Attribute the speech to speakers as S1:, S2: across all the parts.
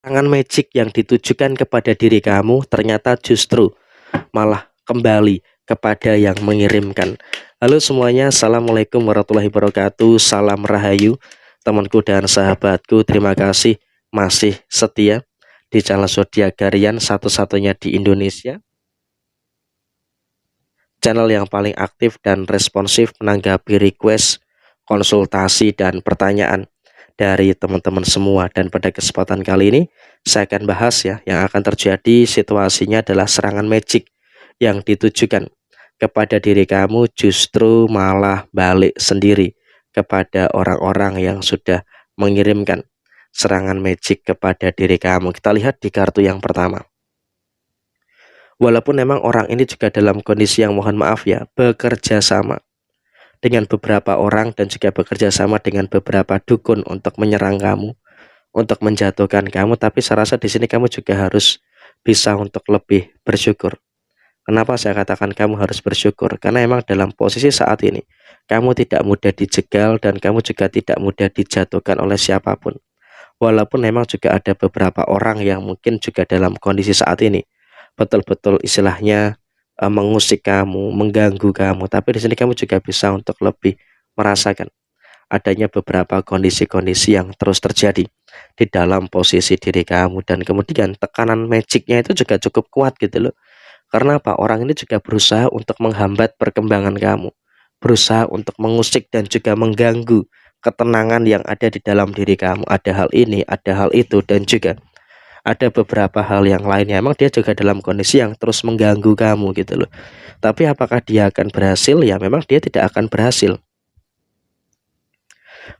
S1: Serangan magic yang ditujukan kepada diri kamu ternyata justru malah kembali kepada yang mengirimkan. Halo semuanya, assalamualaikum warahmatullahi wabarakatuh. Salam rahayu temanku dan sahabatku. Terima kasih masih setia di channel Zodiak Harian, satu-satunya di Indonesia, channel yang paling aktif dan responsif menanggapi request, konsultasi, dan pertanyaan dari teman-teman semua. Dan pada kesempatan kali ini saya akan bahas ya, yang akan terjadi situasinya adalah serangan magic yang ditujukan kepada diri kamu justru malah balik sendiri kepada orang-orang yang sudah mengirimkan serangan magic kepada diri kamu. Kita lihat di kartu yang pertama. Walaupun memang orang ini juga dalam kondisi yang, mohon maaf ya, bekerja sama dengan beberapa orang dan juga bekerja sama dengan beberapa dukun untuk menyerang kamu, untuk menjatuhkan kamu, tapi saya rasa di sini kamu juga harus bisa untuk lebih bersyukur. Kenapa saya katakan kamu harus bersyukur? Karena emang dalam posisi saat ini kamu tidak mudah dijegal dan kamu juga tidak mudah dijatuhkan oleh siapapun. Walaupun memang juga ada beberapa orang yang mungkin juga dalam kondisi saat ini betul-betul istilahnya mengusik kamu, mengganggu kamu, tapi di sini kamu juga bisa untuk lebih merasakan adanya beberapa kondisi-kondisi yang terus terjadi di dalam posisi diri kamu, dan kemudian tekanan magicnya itu juga cukup kuat gitu loh. Karena apa? Orang ini juga berusaha untuk menghambat perkembangan kamu, berusaha untuk mengusik dan juga mengganggu ketenangan yang ada di dalam diri kamu. Ada hal ini, ada hal itu, dan juga ada beberapa hal yang lainnya. Emang dia juga dalam kondisi yang terus mengganggu kamu gitu loh. Tapi apakah dia akan berhasil? Ya memang dia tidak akan berhasil,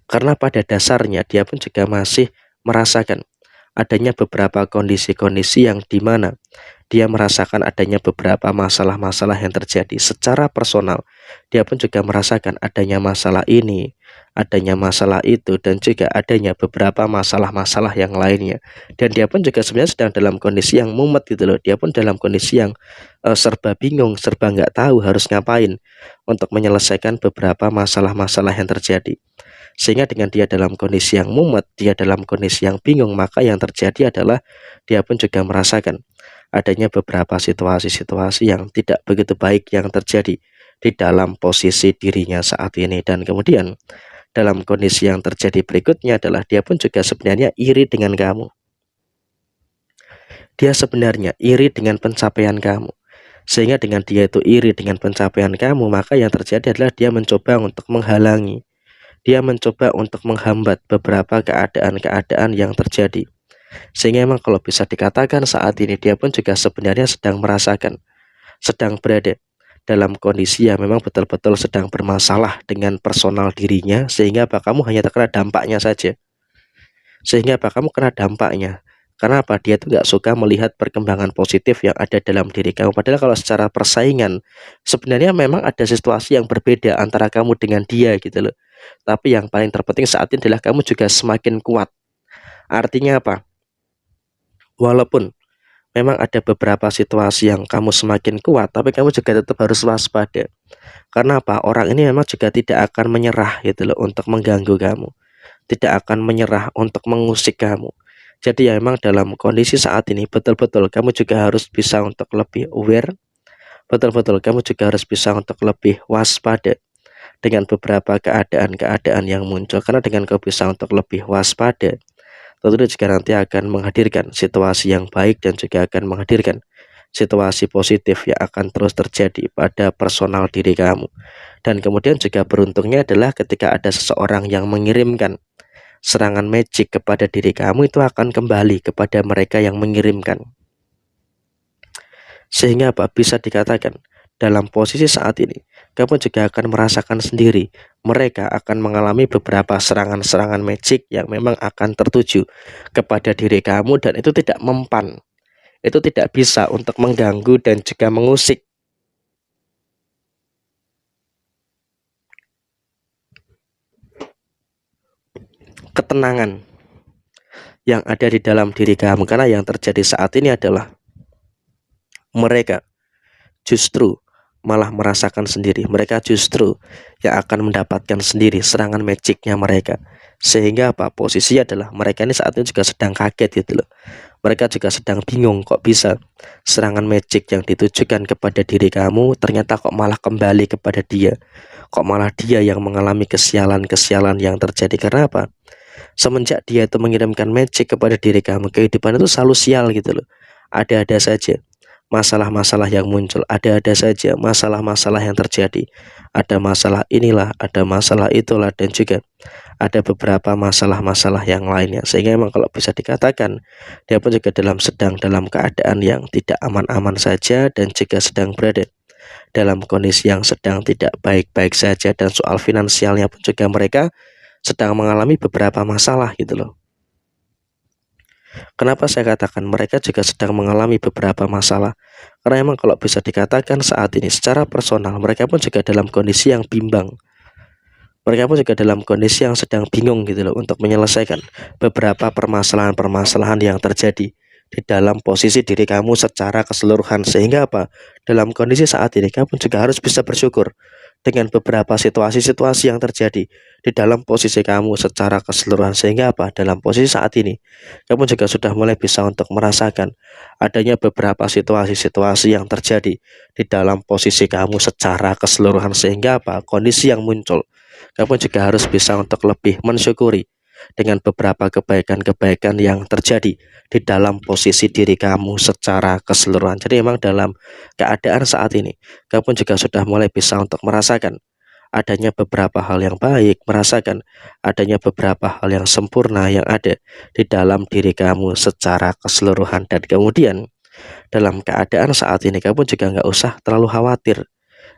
S1: karena pada dasarnya dia pun juga masih merasakan adanya beberapa kondisi-kondisi yang dimana dia merasakan adanya beberapa masalah-masalah yang terjadi secara personal. Dia pun juga merasakan adanya masalah ini, adanya masalah itu, dan juga adanya beberapa masalah-masalah yang lainnya. Dan dia pun juga sebenarnya sedang dalam kondisi yang mumet gitu loh. Dia pun dalam kondisi yang serba bingung, serba nggak tahu harus ngapain untuk menyelesaikan beberapa masalah-masalah yang terjadi. Sehingga dengan dia dalam kondisi yang mumet, dia dalam kondisi yang bingung, maka yang terjadi adalah dia pun juga merasakan adanya beberapa situasi-situasi yang tidak begitu baik yang terjadi di dalam posisi dirinya saat ini. Dan kemudian dalam kondisi yang terjadi berikutnya adalah dia pun juga sebenarnya iri dengan kamu. Dia sebenarnya iri dengan pencapaian kamu. Sehingga dengan dia itu iri dengan pencapaian kamu, maka yang terjadi adalah dia mencoba untuk menghalangi, dia mencoba untuk menghambat beberapa keadaan-keadaan yang terjadi. Sehingga memang kalau bisa dikatakan saat ini dia pun juga sebenarnya sedang merasakan, sedang berada dalam kondisi yang memang betul-betul sedang bermasalah dengan personal dirinya. Sehingga apa, kamu hanya terkena dampaknya saja. Sehingga apa, kamu kena dampaknya. Karena apa? Dia tuh nggak suka melihat perkembangan positif yang ada dalam diri kamu. Padahal kalau secara persaingan sebenarnya memang ada situasi yang berbeda antara kamu dengan dia gitu loh. Tapi yang paling terpenting saat ini adalah kamu juga semakin kuat. Artinya apa? Walaupun memang ada beberapa situasi yang kamu semakin kuat, tapi kamu juga tetap harus waspada. Karena apa? Orang ini memang juga tidak akan menyerah gitu loh untuk mengganggu kamu, tidak akan menyerah untuk mengusik kamu. Jadi ya memang dalam kondisi saat ini betul-betul kamu juga harus bisa untuk lebih aware, betul-betul kamu juga harus bisa untuk lebih waspada dengan beberapa keadaan-keadaan yang muncul. Karena dengan kau bisa untuk lebih waspada, tentunya juga nanti akan menghadirkan situasi yang baik dan juga akan menghadirkan situasi positif yang akan terus terjadi pada personal diri kamu. Dan kemudian juga beruntungnya adalah ketika ada seseorang yang mengirimkan serangan magic kepada diri kamu, itu akan kembali kepada mereka yang mengirimkan. Sehingga apa? Bisa dikatakan dalam posisi saat ini kamu juga akan merasakan sendiri, mereka akan mengalami beberapa serangan-serangan magic yang memang akan tertuju kepada diri kamu, dan itu tidak mempan, itu tidak bisa untuk mengganggu dan juga mengusik ketenangan yang ada di dalam diri kamu. Karena yang terjadi saat ini adalah mereka justru malah merasakan sendiri, mereka justru yang akan mendapatkan sendiri serangan magicnya mereka. Sehingga apa? Posisi adalah mereka ini saat ini juga sedang kaget gitu loh. Mereka juga sedang bingung kok bisa serangan magic yang ditujukan kepada diri kamu ternyata kok malah kembali kepada dia. Kok malah dia yang mengalami kesialan-kesialan yang terjadi. Karena apa? Semenjak dia itu mengirimkan magic kepada diri kamu, kehidupan itu selalu sial gitu loh. Ada-ada saja masalah-masalah yang muncul, ada-ada saja masalah-masalah yang terjadi. Ada masalah inilah, ada masalah itulah, dan juga ada beberapa masalah-masalah yang lainnya. Sehingga memang kalau bisa dikatakan dia pun juga sedang dalam keadaan yang tidak aman-aman saja, dan juga sedang berada dalam kondisi yang sedang tidak baik-baik saja. Dan soal finansialnya pun juga mereka sedang mengalami beberapa masalah gitu loh. Kenapa saya katakan mereka juga sedang mengalami beberapa masalah? Karena memang kalau bisa dikatakan saat ini secara personal mereka pun juga dalam kondisi yang bimbang. Mereka pun juga dalam kondisi yang sedang bingung gitu loh untuk menyelesaikan beberapa permasalahan-permasalahan yang terjadi di dalam posisi diri kamu secara keseluruhan. Sehingga apa? Dalam kondisi saat ini kamu juga harus bisa bersyukur dengan beberapa situasi-situasi yang terjadi di dalam posisi kamu secara keseluruhan. Sehingga apa? Dalam posisi saat ini kamu juga sudah mulai bisa untuk merasakan adanya beberapa situasi-situasi yang terjadi di dalam posisi kamu secara keseluruhan. Sehingga apa? Kondisi yang muncul kamu juga harus bisa untuk lebih mensyukuri dengan beberapa kebaikan-kebaikan yang terjadi di dalam posisi diri kamu secara keseluruhan. Jadi memang dalam keadaan saat ini kamu juga sudah mulai bisa untuk merasakan adanya beberapa hal yang baik, merasakan adanya beberapa hal yang sempurna yang ada di dalam diri kamu secara keseluruhan. Dan kemudian dalam keadaan saat ini kamu juga nggak usah terlalu khawatir,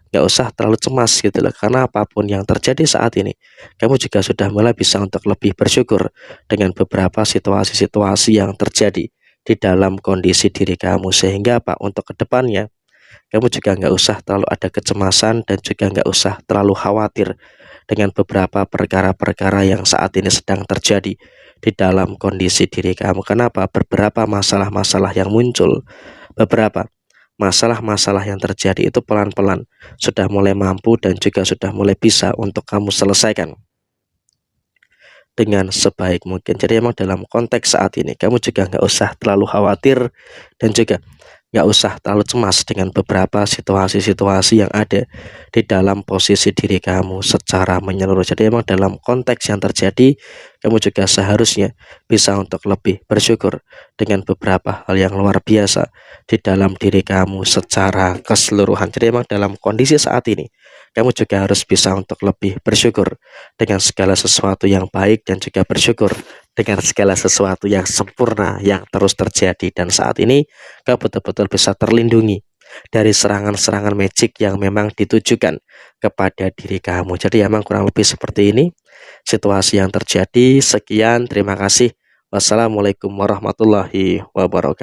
S1: nggak usah terlalu cemas gitu loh. Karena apapun yang terjadi saat ini kamu juga sudah mulai bisa untuk lebih bersyukur dengan beberapa situasi-situasi yang terjadi di dalam kondisi diri kamu. Sehingga apa? Untuk kedepannya kamu juga nggak usah terlalu ada kecemasan, dan juga nggak usah terlalu khawatir dengan beberapa perkara-perkara yang saat ini sedang terjadi di dalam kondisi diri kamu. Kenapa? Beberapa masalah-masalah yang muncul, beberapa masalah-masalah yang terjadi itu pelan-pelan sudah mulai mampu dan juga sudah mulai bisa untuk kamu selesaikan dengan sebaik mungkin. Jadi emang dalam konteks saat ini kamu juga nggak usah terlalu khawatir, dan juga nggak usah terlalu cemas dengan beberapa situasi-situasi yang ada di dalam posisi diri kamu secara menyeluruh. Jadi emang dalam konteks yang terjadi kamu juga seharusnya bisa untuk lebih bersyukur dengan beberapa hal yang luar biasa di dalam diri kamu secara keseluruhan. Jadi emang dalam kondisi saat ini kamu juga harus bisa untuk lebih bersyukur dengan segala sesuatu yang baik, dan juga bersyukur dengan segala sesuatu yang sempurna yang terus terjadi. Dan saat ini kamu betul-betul bisa terlindungi dari serangan-serangan magic yang memang ditujukan kepada diri kamu. Jadi emang kurang lebih seperti ini situasi yang terjadi. Sekian, terima kasih. Wassalamualaikum warahmatullahi wabarakatuh.